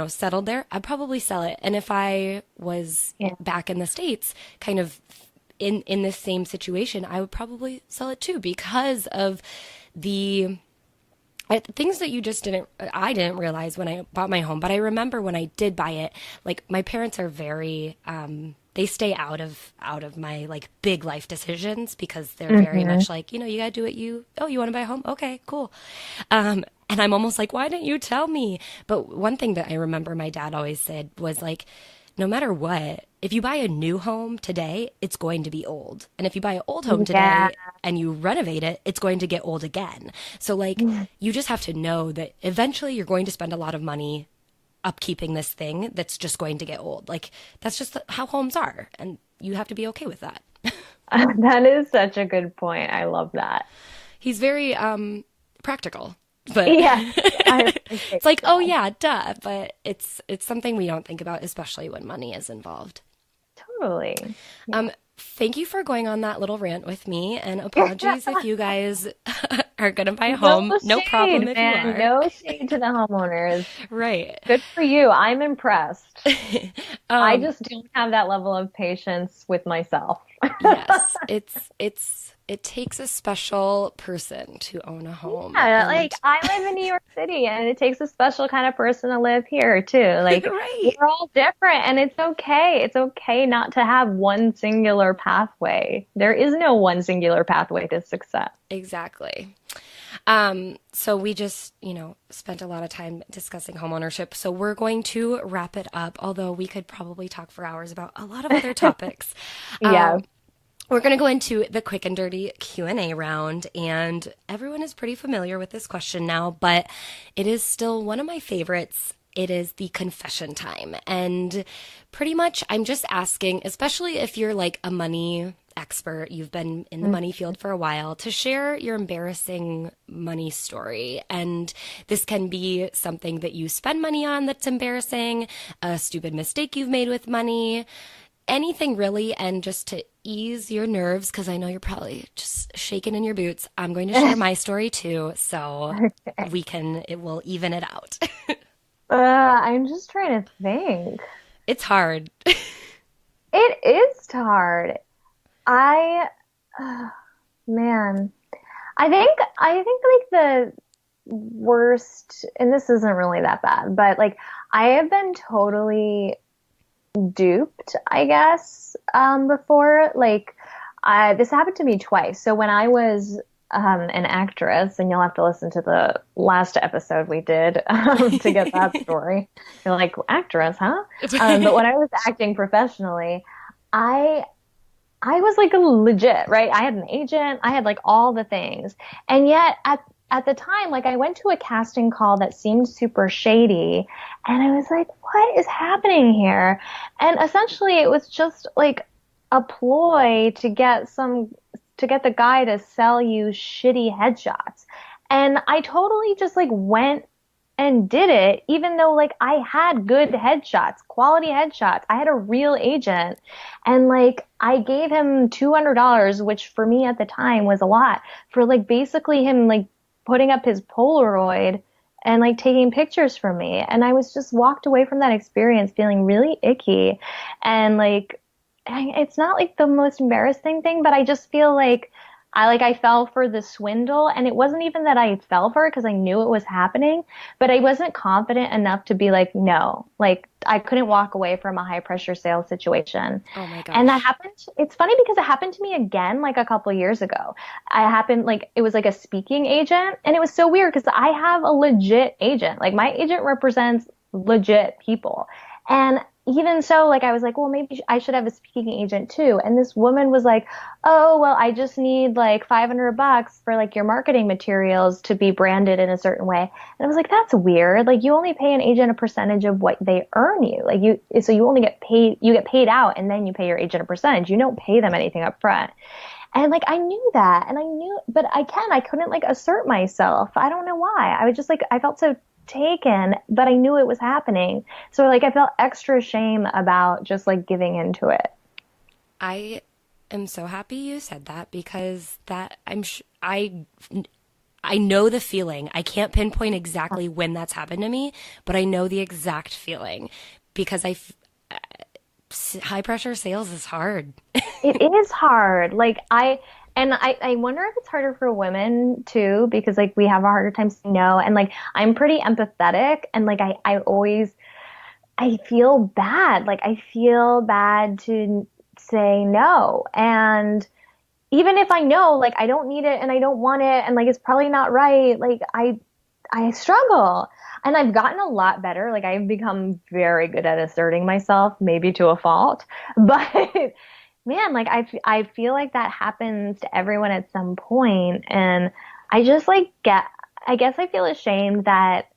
settled there, I'd probably sell it. And if I was back in the States, kind of in this same situation, I would probably sell it too, because of the things that I didn't realize when I bought my home. But I remember when I did buy it, like my parents are very, they stay out of my like big life decisions, because they're very much like, you gotta do what you want to buy a home? Okay, cool. And I'm almost like, why didn't you tell me? But one thing that I remember my dad always said was like, no matter what, if you buy a new home today, it's going to be old. And if you buy an old home today and you renovate it, it's going to get old again. So like, you just have to know that eventually you're going to spend a lot of money upkeeping this thing that's just going to get old. Like, that's just how homes are. And you have to be okay with that. That is such a good point. I love that. He's very practical. But it's like, oh yeah, duh. But it's something we don't think about, especially when money is involved. Totally. Thank you for going on that little rant with me, and apologies if you guys are gonna buy a home. No shade, problem if man. you are. No shade to the homeowners. Right. Good for you. I'm impressed. I just don't have that level of patience with myself. Yes, it takes a special person to own a home. Yeah, like I live in New York City, and it takes a special kind of person to live here too. Like right. we're all different, and it's okay. It's okay not to have one singular pathway. There is no one singular pathway to success. Exactly. So we just, spent a lot of time discussing homeownership. So we're going to wrap it up, although we could probably talk for hours about a lot of other topics. Yeah. We're going to go into the quick and dirty Q&A round, and everyone is pretty familiar with this question now, but it is still one of my favorites. It is the confession time. And pretty much I'm just asking, especially if you're like a money expert, you've been in the money field for a while, to share your embarrassing money story. And this can be something that you spend money on that's embarrassing, a stupid mistake you've made with money, anything really. And just to ease your nerves, because I know you're probably just shaking in your boots, I'm going to share my story too, so it will even it out. I'm just trying to think. It's hard. It is hard. Man, I think like worst, and this isn't really that bad, but like I have been totally duped, I guess, before. Like, this happened to me twice. So when I was an actress, and you'll have to listen to the last episode we did to get that story. You're like, actress, huh? But when I was acting professionally, I I was like a legit, right? I had an agent, I had like all the things. And yet at the time, like I went to a casting call that seemed super shady and I was like, what is happening here? And essentially it was just like a ploy to get the guy to sell you shitty headshots. And I totally just like went and did it, even though like I had good headshots, quality headshots. I had a real agent and like I gave him $200, which for me at the time was a lot, for like basically him like putting up his Polaroid and like taking pictures for me. And I was just walked away from that experience feeling really icky. And like, it's not like the most embarrassing thing, but I just feel like I fell for the swindle, and it wasn't even that I fell for it because I knew it was happening, but I wasn't confident enough to be like, no, like I couldn't walk away from a high pressure sales situation. Oh my gosh. And that happened. It's funny because it happened to me again, like a couple of years ago. It was like a speaking agent, and it was so weird because I have a legit agent. Like my agent represents legit people. And even so, like I was like, well, maybe I should have a speaking agent too. And this woman was like, oh, well, I just need like $500 for like your marketing materials to be branded in a certain way. And I was like, that's weird. Like you only pay an agent a percentage of what they earn you. So you only get paid, you get paid out and then you pay your agent a percentage. You don't pay them anything up front. And like I knew that, and but I couldn't like assert myself. I don't know why. I was just like, I felt so taken, but I knew it was happening. So like I felt extra shame about just like giving into it. I am so happy you said that because I know the feeling. I can't pinpoint exactly when that's happened to me, but I know the exact feeling because high pressure sales is hard. It is hard. I wonder if it's harder for women too, because like we have a harder time saying no. And like I'm pretty empathetic, and like I feel bad. Like I feel bad to say no. And even if I know like I don't need it and I don't want it and like it's probably not right, like I struggle. And I've gotten a lot better. Like I've become very good at asserting myself, maybe to a fault. But man, like I feel like that happens to everyone at some point, and I just I guess I feel ashamed that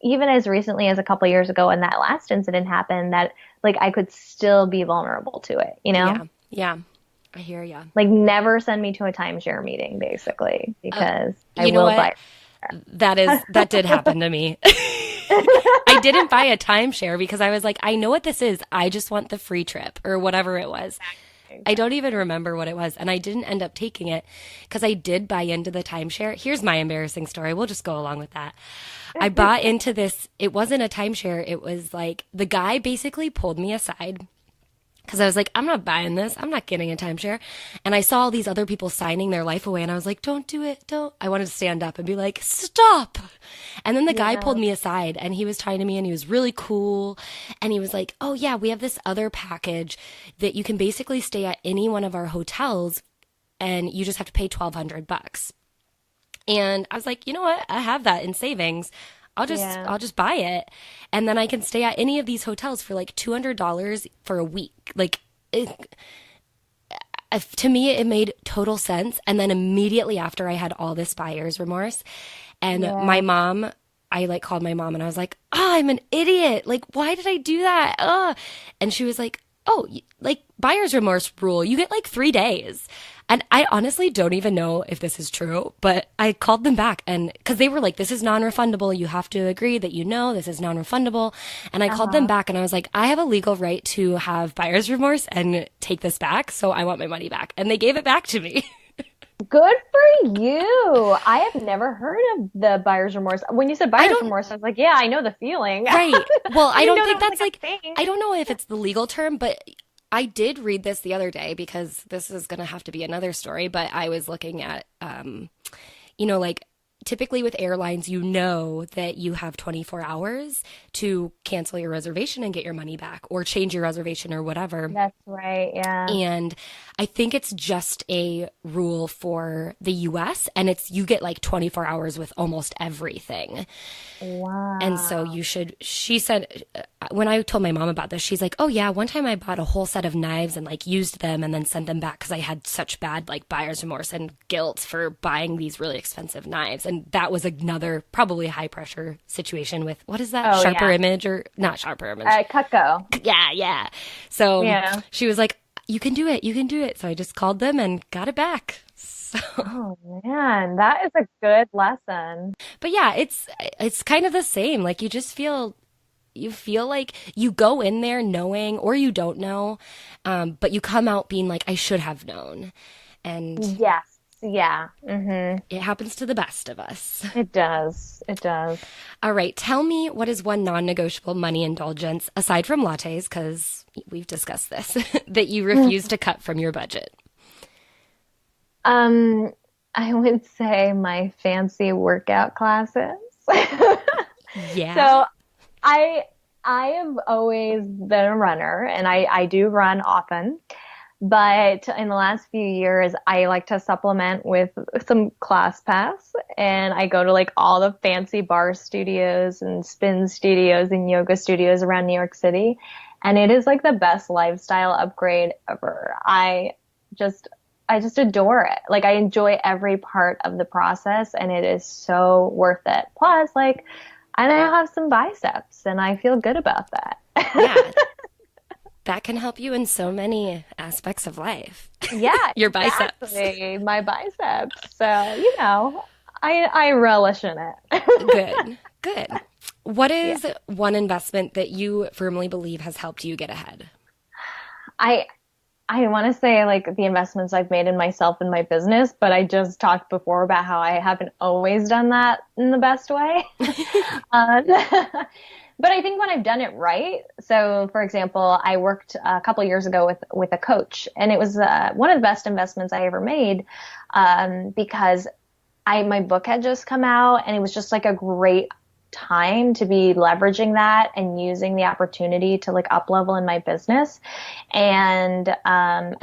even as recently as a couple of years ago when that last incident happened, that like I could still be vulnerable to it, you know? Yeah. Yeah. I hear ya. Like never send me to a timeshare meeting basically, because I you know will what? buy. That did happen to me. I didn't buy a timeshare because I was like, I know what this is. I just want the free trip or whatever it was. I don't even remember what it was. And I didn't end up taking it because I did buy into the timeshare. Here's my embarrassing story. We'll just go along with that. I bought into this. It wasn't a timeshare. It was like the guy basically pulled me aside because I was like, I'm not buying this. I'm not getting a timeshare. And I saw all these other people signing their life away. And I was like, don't do it. Don't. I wanted to stand up and be like, stop. And then the guy pulled me aside and he was talking to me and he was really cool. And he was like, oh yeah, we have this other package that you can basically stay at any one of our hotels and you just have to pay $1,200. And I was like, you know what? I have that in savings. I'll just buy it. And then I can stay at any of these hotels for like $200 for a week. Like to me, it made total sense. And then immediately after I had all this buyer's remorse and my mom, I like called my mom and I was like, I'm an idiot. Like, why did I do that? And she was like, oh, like buyer's remorse rule, you get like 3 days. And I honestly don't even know if this is true, but I called them back and because they were like, this is non-refundable. You have to agree that this is non-refundable. And I called them back and I was like, I have a legal right to have buyer's remorse and take this back. So I want my money back. And they gave it back to me. Good for you. I have never heard of the buyer's remorse. When you said buyer's remorse, I was like, yeah, I know the feeling. Right. Well, I don't think that's like I don't know if it's the legal term, but I did read this the other day because this is going to have to be another story, but I was looking at, like typically with airlines, you know that you have 24 hours to cancel your reservation and get your money back or change your reservation or whatever. That's right. Yeah. And I think it's just a rule for the US, and it's you get like 24 hours with almost everything. And so Wow. she said, when I told my mom about this, she's like, oh yeah, one time I bought a whole set of knives and like used them and then sent them back because I had such bad like buyer's remorse and guilt for buying these really expensive knives. And that was another probably high pressure situation with, what is that? Oh, Sharper yeah. Image or not Sharper Image? Cutco. Yeah, yeah. So Yeah. she was like, you can do it. You can do it. So I just called them and got it back. So, Oh man, that is a good lesson. but yeah, it's kind of the same. Like you feel like you go in there knowing or you don't know, but you come out being like, I should have known. And Yes. Yeah. it happens to the best of us. It does. It does. All right, tell me what is one non-negotiable money indulgence, aside from lattes, because we've discussed this, that you refuse to cut from your budget. Um, I would say my fancy workout classes. Yeah. So I I have always been a runner and I do run often. But in the last few years, I like to supplement with some class pass and I go to like all the fancy bar studios and spin studios and yoga studios around New York City. And it is like the best lifestyle upgrade ever. Just, I just adore it. Like I enjoy every part of the process and it is so worth it. Plus, like, I now have some biceps and I feel good about that. Yeah. That can help you in so many aspects of life. Yeah, Your biceps. exactly. My biceps. So, I relish in it. Good. Good. What Yeah. is one investment that you firmly believe has helped you get ahead? I I want to say like the investments I've made in myself and my business, but I just talked before about how I haven't always done that in the best way. Um, but I think when I've done it right. So, for example, I worked a couple years ago with a coach, and it was one of the best investments I ever made because my book had just come out, and it was just like a great time to be leveraging that and using the opportunity to like up level in my business. And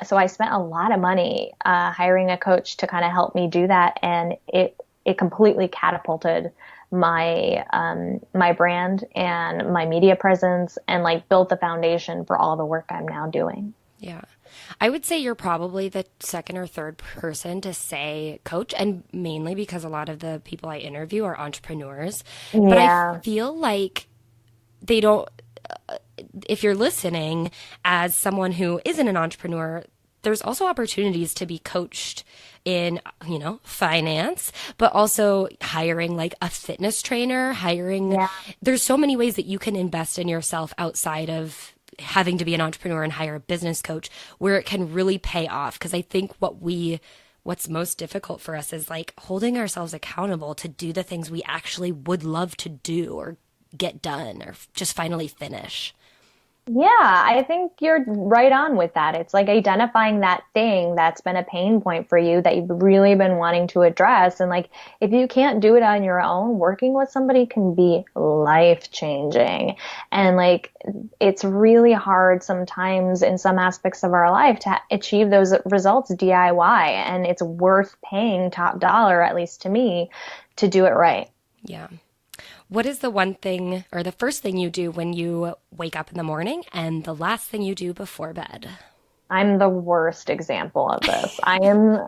so I spent a lot of money hiring a coach to kind of help me do that, and it completely catapulted my brand and my media presence and like built the foundation for all the work I'm now doing. Yeah. I would say you're probably the second or third person to say coach, and mainly because a lot of the people I interview are entrepreneurs. But Yeah. I feel like they don't, if you're listening as someone who isn't an entrepreneur, there's also opportunities to be coached in, finance, but also hiring like a fitness trainer, Yeah. there's so many ways that you can invest in yourself outside of having to be an entrepreneur and hire a business coach where it can really pay off. Because I think what's most difficult for us is like holding ourselves accountable to do the things we actually would love to do or get done or just finally finish. Yeah, I think you're right on with that. It's like identifying that thing that's been a pain point for you that you've really been wanting to address. And like, if you can't do it on your own, working with somebody can be life changing. And like, it's really hard sometimes in some aspects of our life to achieve those results DIY. And it's worth paying top dollar, at least to me, to do it right. Yeah. What is the one thing or the first thing you do when you wake up in the morning and the last thing you do before bed? I'm the worst example of this. I'm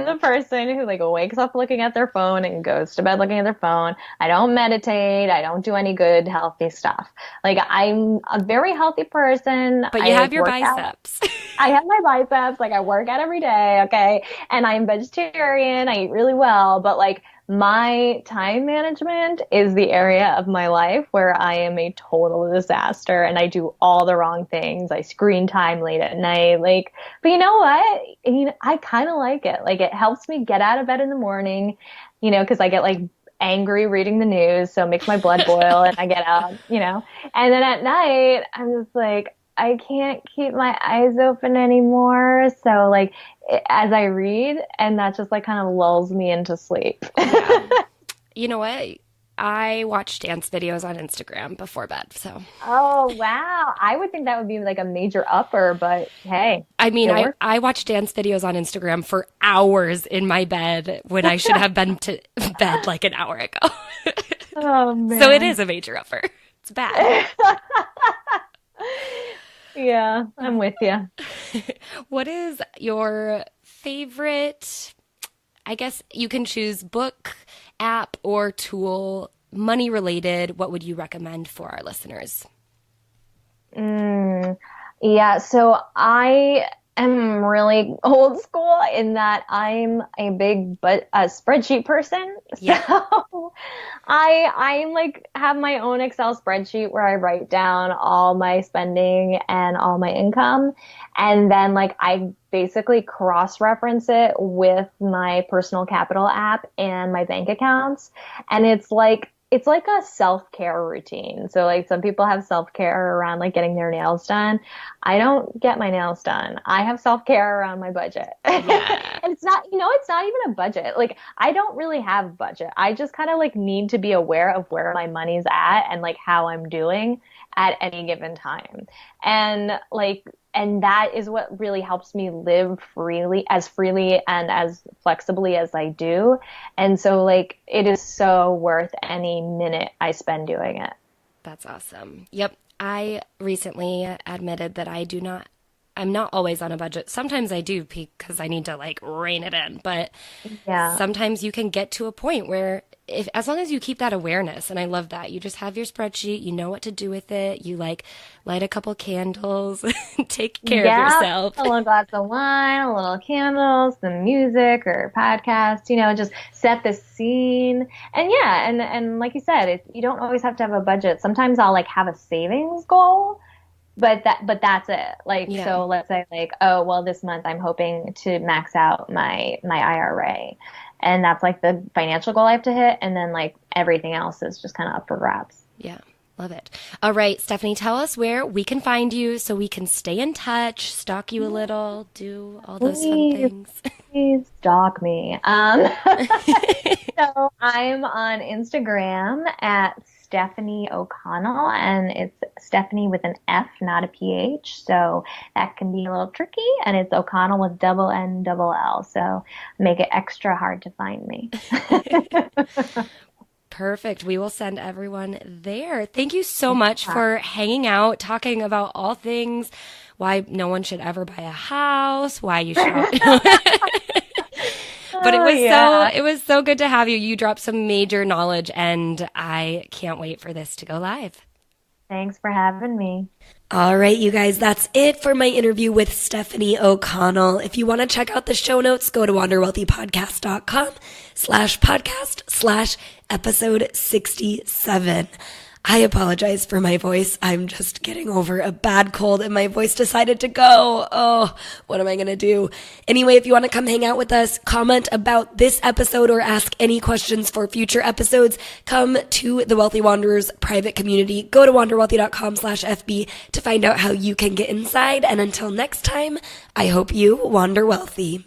the person who like wakes up looking at their phone and goes to bed looking at their phone. I don't meditate. I don't do any good, healthy stuff. Like I'm a very healthy person. But you I have your work out. biceps. I have my biceps. Like I work out every day. Okay. And I'm vegetarian. I eat really well, but like my time management is the area of my life where I am a total disaster and I do all the wrong things. I screen time late at night. Like, but you know what? I kind of like it. Like it helps me get out of bed in the morning, because I get like angry reading the news. So it makes my blood boil and I get out, and then at night I'm just like, I can't keep my eyes open anymore. So like as I read, and that just like kind of lulls me into sleep. Yeah. You know what? I watch dance videos on Instagram before bed, so. Oh, wow. I would think that would be like a major upper, but hey, I mean, it works. I watch dance videos on Instagram for hours in my bed when I should have been to bed like an hour ago. Oh, So it man. is a major upper. It's bad. Yeah, I'm with you. What is your favorite, I guess you can choose book, app, or tool, money related? What would you recommend for our listeners? Mm, yeah, so I am really old school in that I'm a big but a spreadsheet person. Yeah. So I like have my own Excel spreadsheet where I write down all my spending and all my income, and then like I basically cross-reference it with my personal capital app and my bank accounts, and it's like a self-care routine. So like some people have self-care around like getting their nails done. I don't get my nails done. I have self-care around my budget. Yeah. And it's not, it's not even a budget. Like I don't really have a budget. I just kind of like need to be aware of where my money's at and like how I'm doing at any given time. And that is what really helps me live freely and as flexibly as I do. And so like it is so worth any minute I spend doing it. That's awesome. Yep. I recently admitted that I'm not always on a budget. Sometimes I do because I need to like rein it in, but Yeah. sometimes you can get to a point where as long as you keep that awareness, and I love that, you just have your spreadsheet, you know what to do with it, you like light a couple candles, take care of yourself. A little glass of wine, a little candle, some music or podcast, just set the scene. And yeah, and like you said, you don't always have to have a budget. Sometimes I'll like have a savings goal, but that's it. Like, Yeah. so let's say like, oh, well, this month I'm hoping to max out my IRA. And that's like the financial goal I have to hit. And then like everything else is just kind of up for grabs. Yeah, love it. All right, Stefanie, tell us where we can find you so we can stay in touch, stalk you a little, do all those fun things. Please stalk me. So I'm on Instagram at Stefanie O'Connell, and it's Stefanie with an F, not a PH. So that can be a little tricky, and it's O'Connell with double N, double L. So make it extra hard to find me. Perfect. We will send everyone there. Thank you so much for hanging out, talking about all things, why no one should ever buy a house, why you should. But it was so good to have you. You dropped some major knowledge, and I can't wait for this to go live. Thanks for having me. All right, you guys, that's it for my interview with Stefanie O'Connell. If you want to check out the show notes, go to wanderwealthypodcast.com/podcast/episode 67. I apologize for my voice. I'm just getting over a bad cold and my voice decided to go. Oh, what am I going to do? Anyway, if you want to come hang out with us, comment about this episode or ask any questions for future episodes, come to the Wealthy Wanderers private community. Go to wanderwealthy.com/FB to find out how you can get inside. And until next time, I hope you wander wealthy.